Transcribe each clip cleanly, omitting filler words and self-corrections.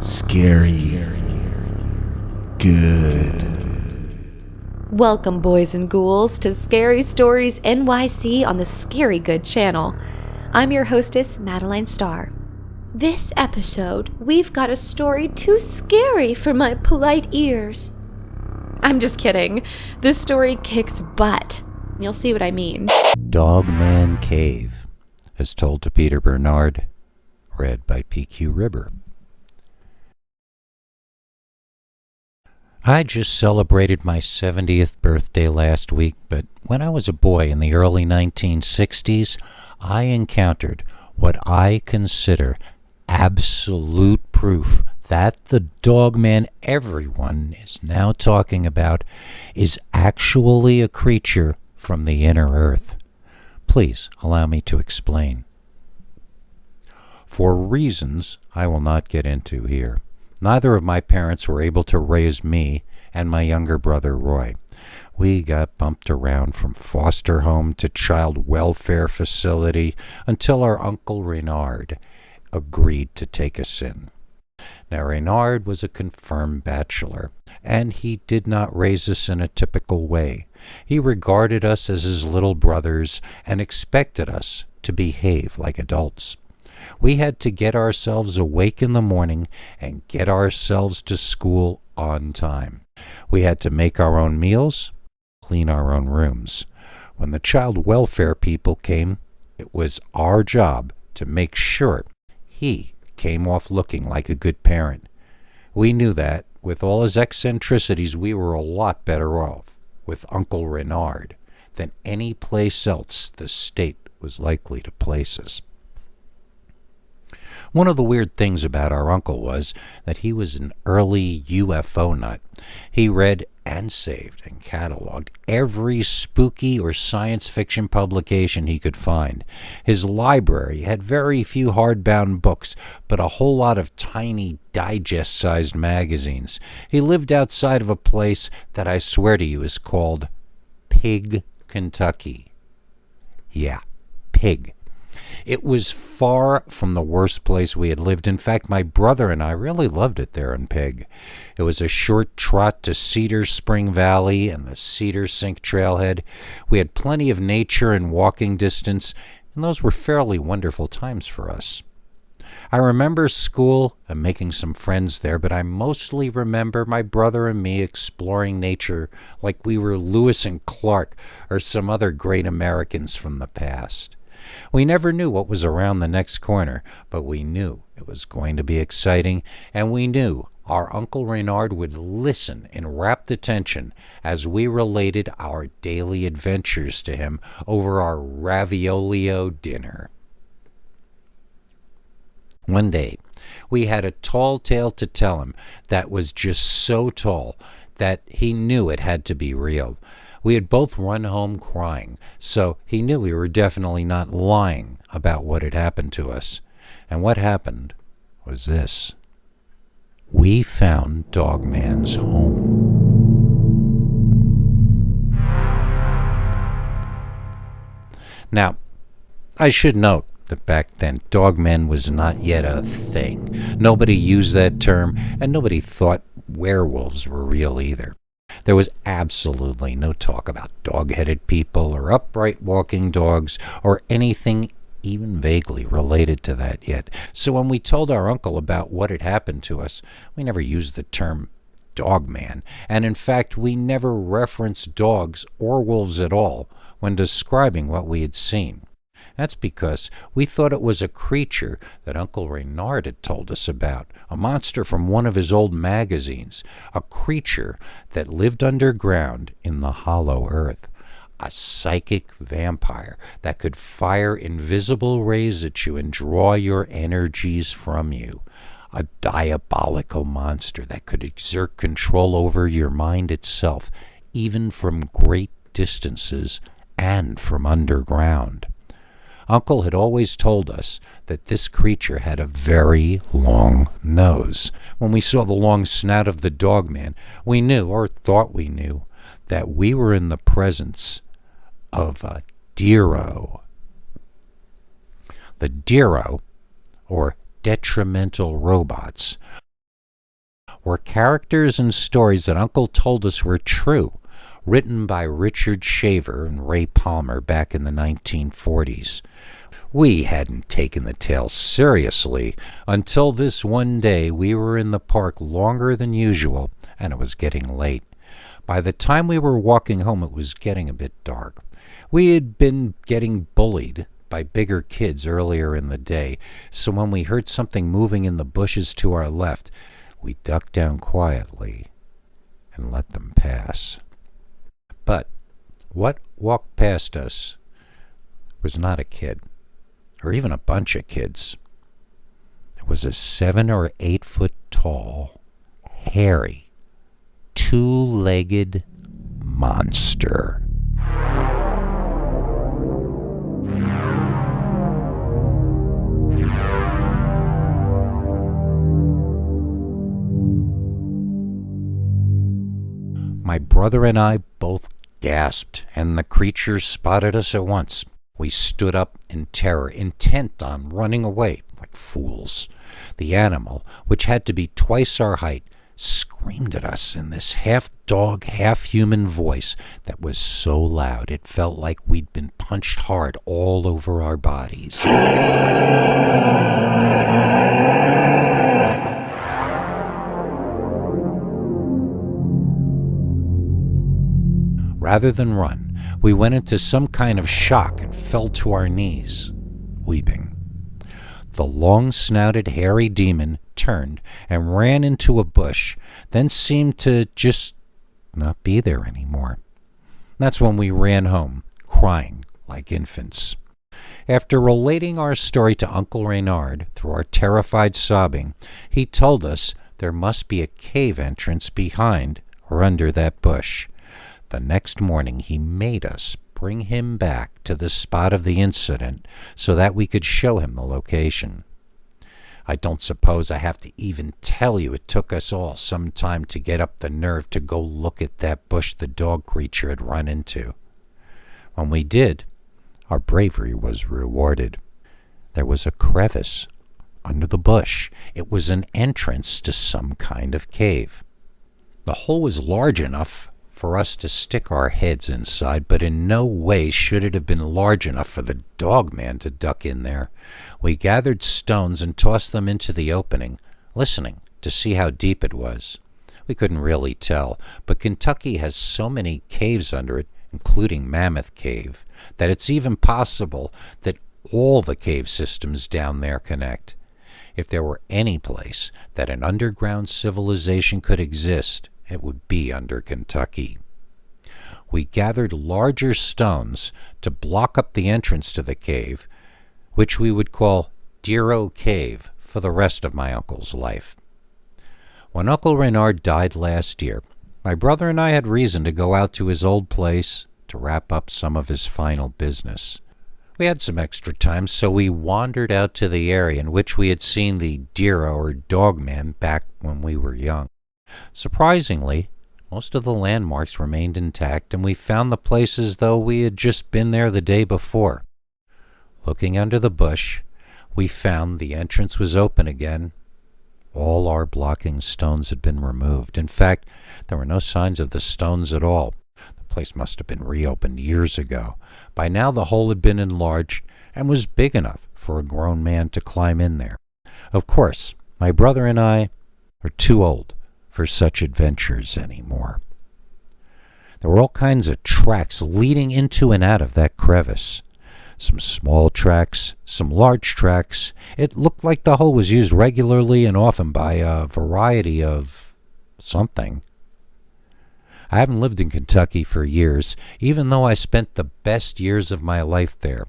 Scary. Good. Welcome, boys and ghouls, to Scary Stories NYC on the Scary Good channel. I'm your hostess, Madeline Starr. This episode, we've got a story too scary for my polite ears. I'm just kidding. This story kicks butt. You'll see what I mean. Dogman Cave, as told to Peter Bernard, read by PQ Ribber. I just celebrated my 70th birthday last week, but when I was a boy in the early 1960s, I encountered what I consider absolute proof that the Dogman everyone is now talking about is actually a creature from the inner earth. Please allow me to explain. For reasons I will not get into here, neither of my parents were able to raise me and my younger brother Roy. We got bumped around from foster home to child welfare facility until our Uncle Reynard agreed to take us in. Now, Reynard was a confirmed bachelor, and he did not raise us in a typical way. He regarded us as his little brothers and expected us to behave like adults. We had to get ourselves awake in the morning and get ourselves to school on time. We had to make our own meals, clean our own rooms. When the child welfare people came, it was our job to make sure he came off looking like a good parent. We knew that, with all his eccentricities, we were a lot better off with Uncle Reynard than any place else the state was likely to place us. One of the weird things about our uncle was that he was an early UFO nut. He read and saved and cataloged every spooky or science fiction publication he could find. His library had very few hardbound books, but a whole lot of tiny digest-sized magazines. He lived outside of a place that I swear to you is called Pig, Kentucky. Yeah, Pig. It was far from the worst place we had lived. In fact, my brother and I really loved it there in Pig. It was a short trot to Cedar Spring Valley and the Cedar Sink Trailhead. We had plenty of nature and walking distance, and those were fairly wonderful times for us. I remember school and making some friends there, but I mostly remember my brother and me exploring nature like we were Lewis and Clark or some other great Americans from the past. We never knew what was around the next corner, but we knew it was going to be exciting, and we knew our Uncle Reynard would listen in rapt attention as we related our daily adventures to him over our raviolio dinner. One day, we had a tall tale to tell him that was just so tall that he knew it had to be real. We had both run home crying, so he knew we were definitely not lying about what had happened to us. And what happened was this. We found Dogman's home. Now, I should note that back then, Dogman was not yet a thing. Nobody used that term, and nobody thought werewolves were real either. There was absolutely no talk about dog-headed people or upright walking dogs or anything even vaguely related to that yet. So when we told our uncle about what had happened to us, we never used the term Dogman. And in fact, we never referenced dogs or wolves at all when describing what we had seen. That's because we thought it was a creature that Uncle Reynard had told us about, a monster from one of his old magazines, a creature that lived underground in the hollow earth, a psychic vampire that could fire invisible rays at you and draw your energies from you, a diabolical monster that could exert control over your mind itself, even from great distances and from underground. Uncle had always told us that this creature had a very long nose. When we saw the long snout of the Dogman, we knew, or thought we knew, that we were in the presence of a Diro. The Diro, or detrimental robots, were characters and stories that Uncle told us were true, written by Richard Shaver and Ray Palmer back in the 1940s. We hadn't taken the tale seriously until this one day we were in the park longer than usual, and it was getting late. By the time we were walking home, it was getting a bit dark. We had been getting bullied by bigger kids earlier in the day, so when we heard something moving in the bushes to our left, we ducked down quietly and let them pass. But what walked past us was not a kid, or even a bunch of kids. It was a 7 or 8 foot tall, hairy, two-legged monster. My brother and I both gasped, and the creature spotted us at once. We stood up in terror, intent on running away like fools. The animal, which had to be twice our height, screamed at us in this half-dog, half-human voice that was so loud it felt like we'd been punched hard all over our bodies. Rather than run, we went into some kind of shock and fell to our knees, weeping. The long-snouted, hairy demon turned and ran into a bush, then seemed to just not be there anymore. That's when we ran home, crying like infants. After relating our story to Uncle Reynard through our terrified sobbing, he told us there must be a cave entrance behind or under that bush. The next morning he made us bring him back to the spot of the incident so that we could show him the location. I don't suppose I have to even tell you it took us all some time to get up the nerve to go look at that bush the dog creature had run into. When we did, our bravery was rewarded. There was a crevice under the bush. It was an entrance to some kind of cave. The hole was large enough for us to stick our heads inside, but in no way should it have been large enough for the Dogman to duck in there. We gathered stones and tossed them into the opening, listening to see how deep it was. We couldn't really tell, but Kentucky has so many caves under it, including Mammoth Cave, that it's even possible that all the cave systems down there connect. If there were any place that an underground civilization could exist, it would be under Kentucky. We gathered larger stones to block up the entrance to the cave, which we would call Deero Cave for the rest of my uncle's life. When Uncle Reynard died last year, my brother and I had reason to go out to his old place to wrap up some of his final business. We had some extra time, so we wandered out to the area in which we had seen the Deero or Dogman back when we were young. Surprisingly, most of the landmarks remained intact, and we found the place as though we had just been there the day before. Looking under the bush, we found the entrance was open again. All our blocking stones had been removed. In fact, there were no signs of the stones at all. The place must have been reopened years ago. By now the hole had been enlarged and was big enough for a grown man to climb in there. Of course, my brother and I are too old for such adventures anymore. There were all kinds of tracks leading into and out of that crevice. Some small tracks, some large tracks. It looked like the hole was used regularly and often by a variety of something. I haven't lived in Kentucky for years, even though I spent the best years of my life there.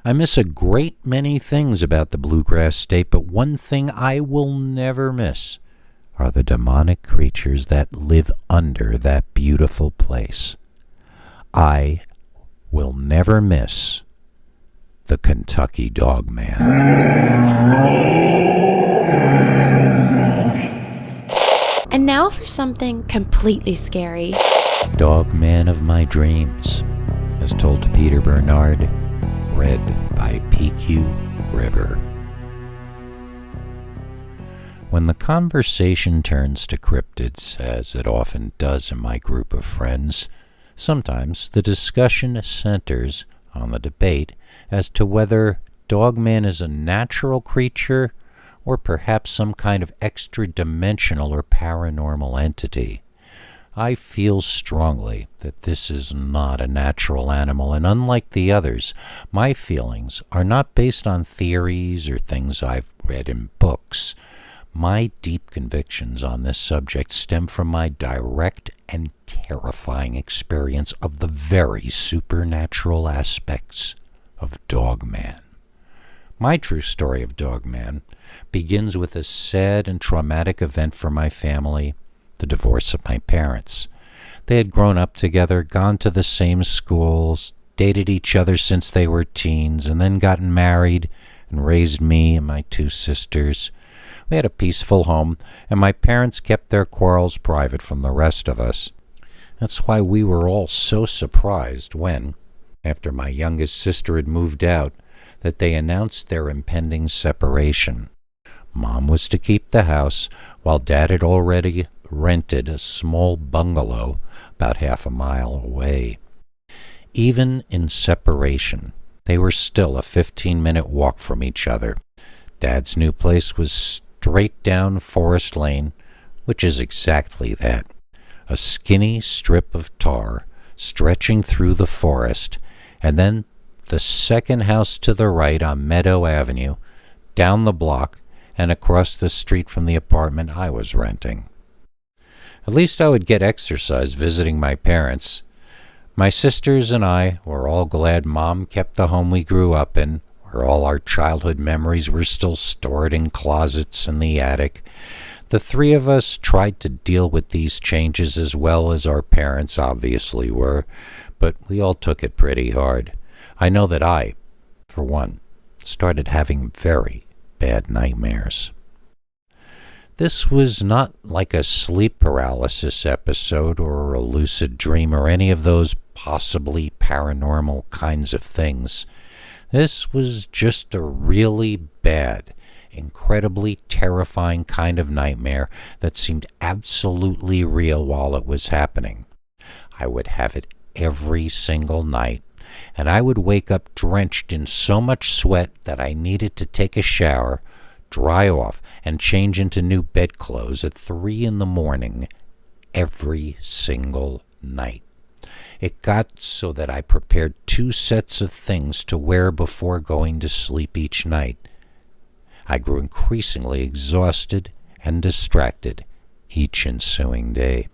I miss a great many things about the bluegrass state, but one thing I will never miss are the demonic creatures that live under that beautiful place. I will never miss the Kentucky Dogman. And now for something completely scary. Dogman of my dreams, as told to Peter Bernard, read by PQ River. When the conversation turns to cryptids, as it often does in my group of friends, sometimes the discussion centers on the debate as to whether Dogman is a natural creature or perhaps some kind of extra-dimensional or paranormal entity. I feel strongly that this is not a natural animal, and unlike the others, my feelings are not based on theories or things I've read in books. My deep convictions on this subject stem from my direct and terrifying experience of the very supernatural aspects of Dogman. My true story of Dogman begins with a sad and traumatic event for my family, the divorce of my parents. They had grown up together, gone to the same schools, dated each other since they were teens, and then gotten married and raised me and my two sisters. We had a peaceful home, and my parents kept their quarrels private from the rest of us. That's why we were all so surprised when, after my youngest sister had moved out, that they announced their impending separation. Mom was to keep the house, while Dad had already rented a small bungalow about half a mile away. Even in separation, they were still a 15-minute walk from each other. Dad's new place was straight down Forest Lane, which is exactly that. A skinny strip of tar stretching through the forest, and then the second house to the right on Meadow Avenue, down the block, and across the street from the apartment I was renting. At least I would get exercise visiting my parents. My sisters and I were all glad Mom kept the home we grew up in, where all our childhood memories were still stored in closets in the attic. The three of us tried to deal with these changes as well as our parents obviously were, but we all took it pretty hard. I know that I, for one, started having very bad nightmares. This was not like a sleep paralysis episode or a lucid dream or any of those possibly paranormal kinds of things. This was just a really bad, incredibly terrifying kind of nightmare that seemed absolutely real while it was happening. I would have it every single night, and I would wake up drenched in so much sweat that I needed to take a shower, dry off, and change into new bedclothes at 3 a.m. every single night. It got so that I prepared 2 sets of things to wear before going to sleep each night. I grew increasingly exhausted and distracted each ensuing day.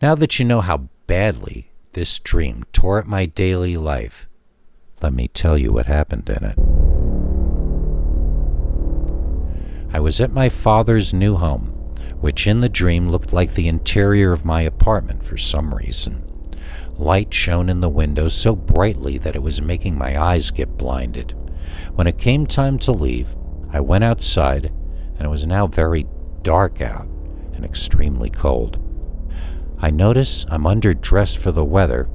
Now that you know how badly this dream tore at my daily life, let me tell you what happened in it. I was at my father's new home, which in the dream looked like the interior of my apartment for some reason. Light shone in the windows so brightly that it was making my eyes get blinded. When it came time to leave, I went outside, and it was now very dark out and extremely cold. I notice I'm underdressed for the weather,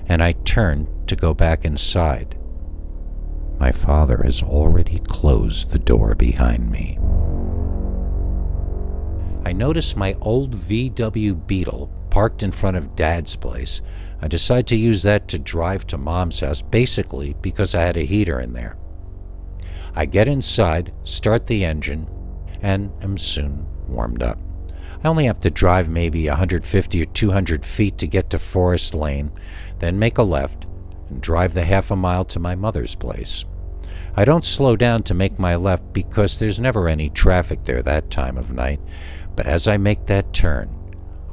and I turn to go back inside. My father has already closed the door behind me. I notice my old VW Beetle parked in front of Dad's place. I decide to use that to drive to Mom's house, basically because I had a heater in there. I get inside, start the engine, and am soon warmed up. I only have to drive maybe 150 or 200 feet to get to Forest Lane, then make a left and drive the half a mile to my mother's place. I don't slow down to make my left because there's never any traffic there that time of night, but as I make that turn,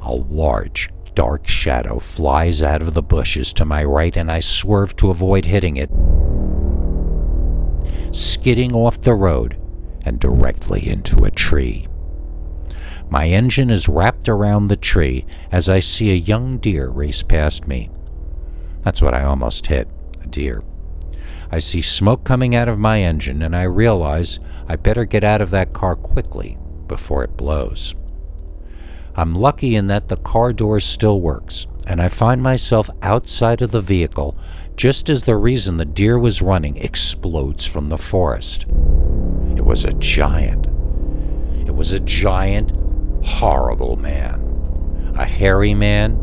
a large, dark shadow flies out of the bushes to my right, and I swerve to avoid hitting it, skidding off the road and directly into a tree. My engine is wrapped around the tree as I see a young deer race past me. That's what I almost hit, a deer. I see smoke coming out of my engine, and I realize I better get out of that car quickly before it blows. I'm lucky in that the car door still works, and I find myself outside of the vehicle just as the reason the deer was running explodes from the forest. It was a giant. was a giant, horrible man. A hairy man,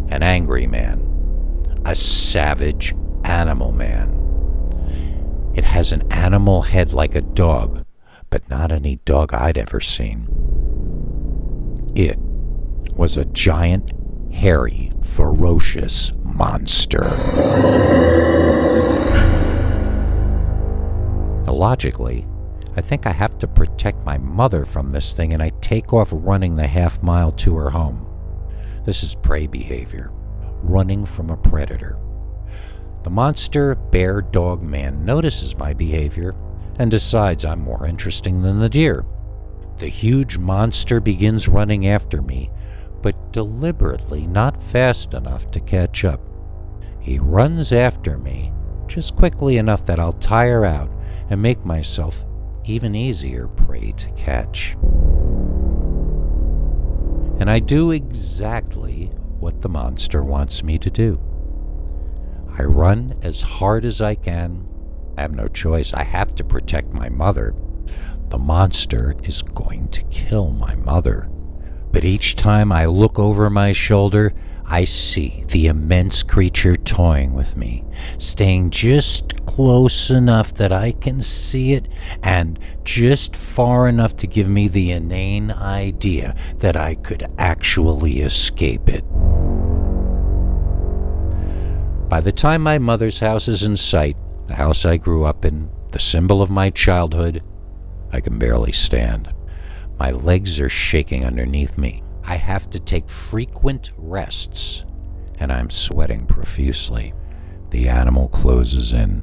an angry man, a savage animal man. It has an animal head like a dog, but not any dog I'd ever seen. It was a giant, hairy, ferocious monster. Logically, I think I have to protect my mother from this thing, and I take off running the half-mile to her home. This is prey behavior, running from a predator. The monster bear dog man notices my behavior and decides I'm more interesting than the deer. The huge monster begins running after me, but deliberately not fast enough to catch up. He runs after me just quickly enough that I'll tire out and make myself even easier prey to catch. And I do exactly what the monster wants me to do. I run as hard as I can. I have no choice. I have to protect my mother. The monster is going to kill my mother. But each time I look over my shoulder, I see the immense creature toying with me, staying just close enough that I can see it, and just far enough to give me the inane idea that I could actually escape it. By the time my mother's house is in sight, the house I grew up in, the symbol of my childhood, I can barely stand. My legs are shaking underneath me. I have to take frequent rests, and I'm sweating profusely. The animal closes in,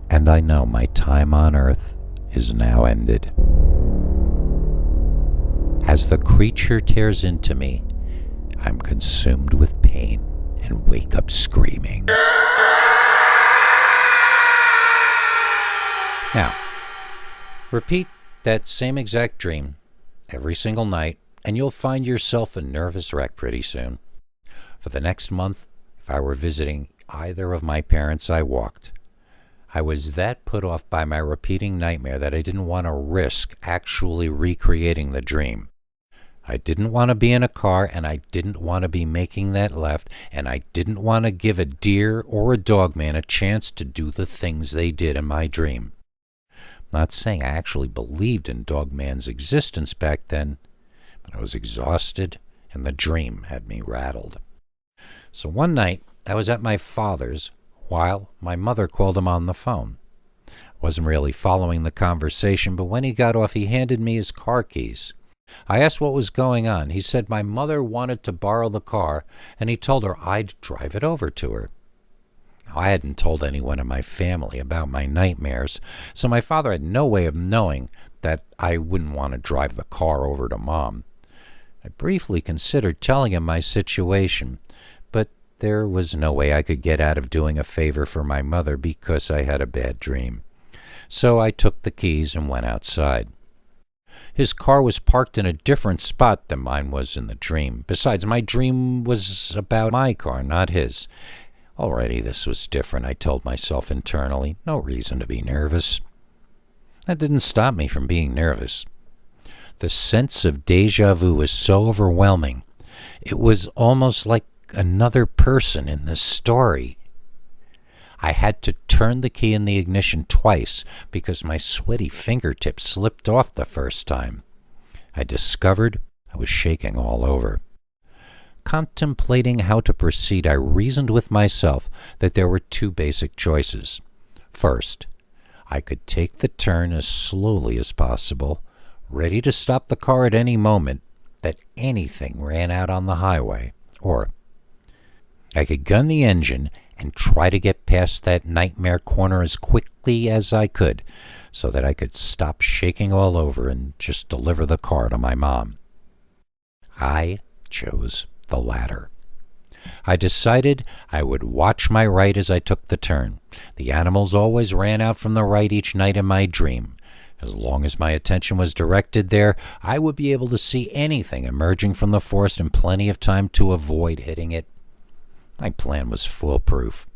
and I know my time on Earth is now ended. As the creature tears into me, I'm consumed with pain and wake up screaming. Now, repeat that same exact dream every single night, and you'll find yourself a nervous wreck pretty soon. For the next month, if I were visiting either of my parents, I walked. I was that put off by my repeating nightmare that I didn't want to risk actually recreating the dream. I didn't want to be in a car, and I didn't want to be making that left, and I didn't want to give a deer or a dogman a chance to do the things they did in my dream. I'm not saying I actually believed in Dogman's existence back then, but I was exhausted, and the dream had me rattled. So one night, I was at my father's while my mother called him on the phone. I wasn't really following the conversation, but when he got off, he handed me his car keys. I asked what was going on. He said my mother wanted to borrow the car, and he told her I'd drive it over to her. I hadn't told anyone in my family about my nightmares, so my father had no way of knowing that I wouldn't want to drive the car over to Mom. I briefly considered telling him my situation, but there was no way I could get out of doing a favor for my mother because I had a bad dream. So I took the keys and went outside. His car was parked in a different spot than mine was in the dream. Besides, my dream was about my car, not his. Already this was different, I told myself internally. No reason to be nervous. That didn't stop me from being nervous. The sense of déjà vu was so overwhelming. It was almost like another person in this story. I had to turn the key in the ignition twice because my sweaty fingertips slipped off the first time. I discovered I was shaking all over. Contemplating how to proceed, I reasoned with myself that there were two basic choices. First, I could take the turn as slowly as possible, ready to stop the car at any moment that anything ran out on the highway, or I could gun the engine and try to get past that nightmare corner as quickly as I could so that I could stop shaking all over and just deliver the car to my mom. I chose the latter. I decided I would watch my right as I took the turn. The animals always ran out from the right each night in my dream. As long as my attention was directed there, I would be able to see anything emerging from the forest in plenty of time to avoid hitting it. My plan was foolproof.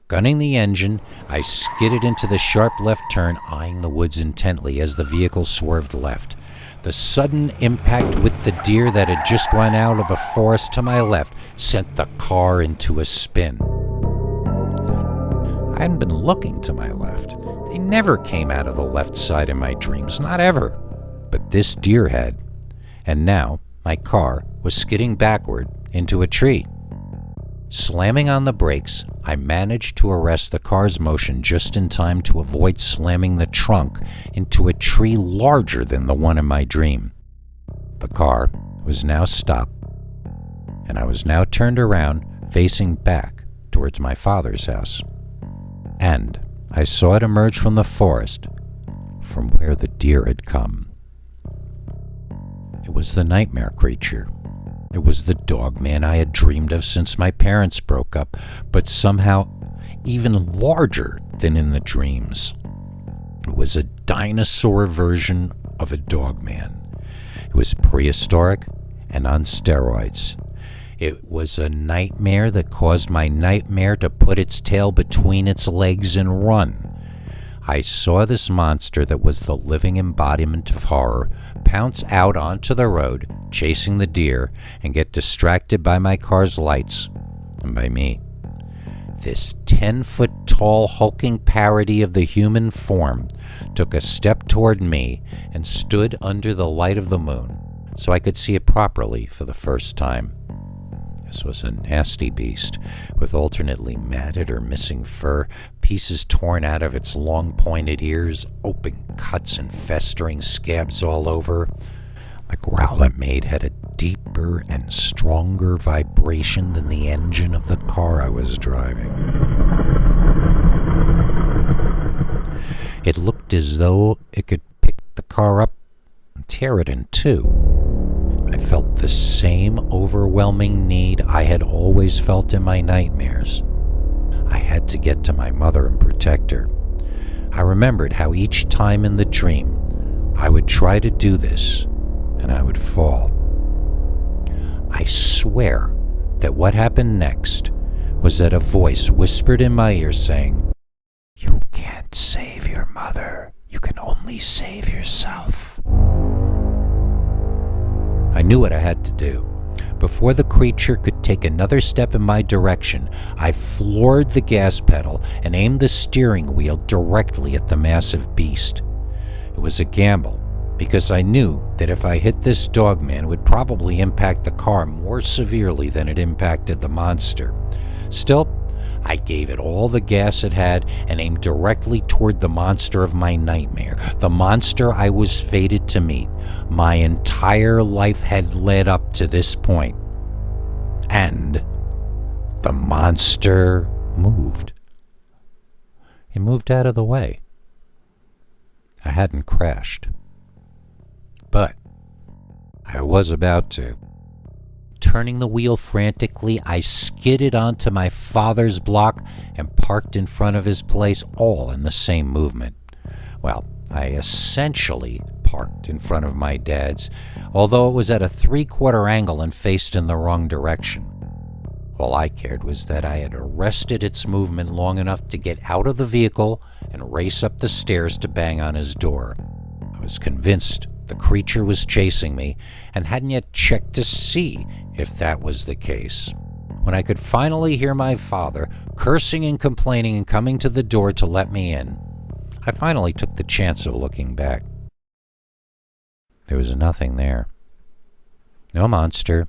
Gunning the engine, I skidded into the sharp left turn, eyeing the woods intently as the vehicle swerved left. The sudden impact with the deer that had just run out of the forest to my left sent the car into a spin. I hadn't been looking to my left. They never came out of the left side in my dreams, not ever. But this deer had. And now my car was skidding backward into a tree. Slamming on the brakes, I managed to arrest the car's motion just in time to avoid slamming the trunk into a tree larger than the one in my dream. The car was now stopped, and I was now turned around, facing back towards my father's house. And I saw it emerge from the forest, from where the deer had come. It was the nightmare creature. It was the Dogman I had dreamed of since my parents broke up, but somehow even larger than in the dreams. It was a dinosaur version of a Dogman. It was prehistoric and on steroids. It was a nightmare that caused my nightmare to put its tail between its legs and run. I saw this monster that was the living embodiment of horror pounce out onto the road, chasing the deer, and get distracted by my car's lights, and by me. This 10-foot-tall hulking parody of the human form took a step toward me and stood under the light of the moon, so I could see it properly for the first time. This was a nasty beast, with alternately matted or missing fur, pieces torn out of its long pointed ears, open cuts and festering scabs all over. The growl it made had a deeper and stronger vibration than the engine of the car I was driving. It looked as though it could pick the car up and tear it in two. I felt the same overwhelming need I had always felt in my nightmares. I had to get to my mother and protect her. I remembered how each time in the dream I would try to do this, and I would fall. I swear that what happened next was that a voice whispered in my ear saying, "You can't save your mother. You can only save yourself." I knew what I had to do. Before the creature could take another step in my direction, I floored the gas pedal and aimed the steering wheel directly at the massive beast. It was a gamble, because I knew that if I hit this Dogman, it would probably impact the car more severely than it impacted the monster. Still, I gave it all the gas it had and aimed directly toward the monster of my nightmare, the monster I was fated to meet. My entire life had led up to this point. And the monster moved. It moved out of the way. I hadn't crashed. But I was about to. Turning the wheel frantically, I skidded onto my father's block and parked in front of his place, all in the same movement. Well, I essentially parked in front of my dad's, although it was at a 3/4 angle and faced in the wrong direction. All I cared was that I had arrested its movement long enough to get out of the vehicle and race up the stairs to bang on his door. I was convinced the creature was chasing me and hadn't yet checked to see if that was the case. When I could finally hear my father cursing and complaining and coming to the door to let me in, I finally took the chance of looking back. There was nothing there. No monster.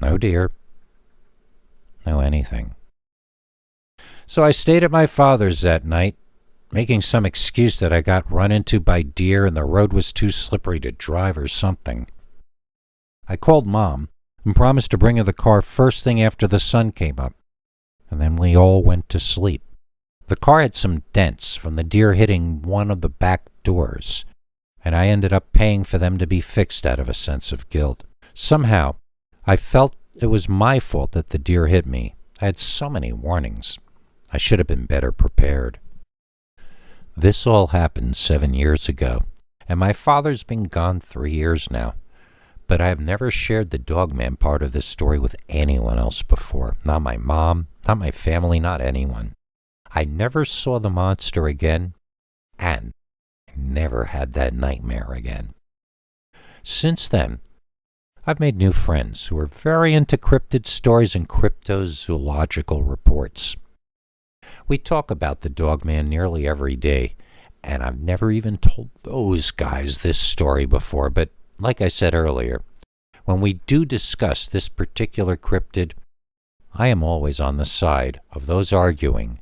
No deer. No anything. So I stayed at my father's that night, making some excuse that I got run into by deer and the road was too slippery to drive or something. I called Mom and promised to bring her the car first thing after the sun came up, and then we all went to sleep. The car had some dents from the deer hitting one of the back doors, and I ended up paying for them to be fixed out of a sense of guilt. Somehow, I felt it was my fault that the deer hit me. I had so many warnings. I should have been better prepared. This all happened 7 years ago, and my father's been gone 3 years now. But I have never shared the Dogman part of this story with anyone else before. Not my mom, not my family, not anyone. I never saw the monster again, and I never had that nightmare again. Since then, I've made new friends who are very into cryptid stories and cryptozoological reports. We talk about the Dogman nearly every day, and I've never even told those guys this story before, but like I said earlier, when we do discuss this particular cryptid, I am always on the side of those arguing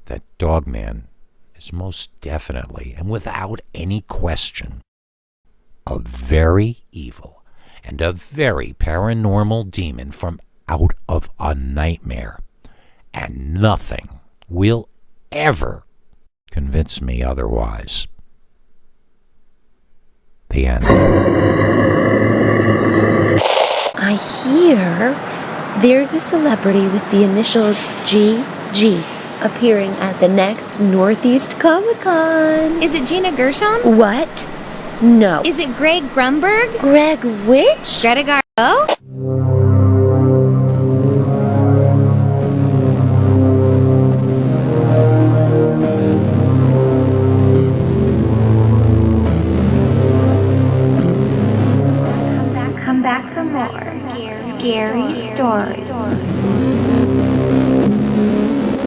that Dogman is most definitely, and without any question, a very evil and a very paranormal demon from out of a nightmare, and nothing will ever convince me otherwise. The end. I hear there's a celebrity with the initials GG appearing at the next Northeast Comic-Con. Is it Gina Gershon? What? No. Is it Greg Grunberg? Greg which? Greta Garbo? Come back for more scary stories.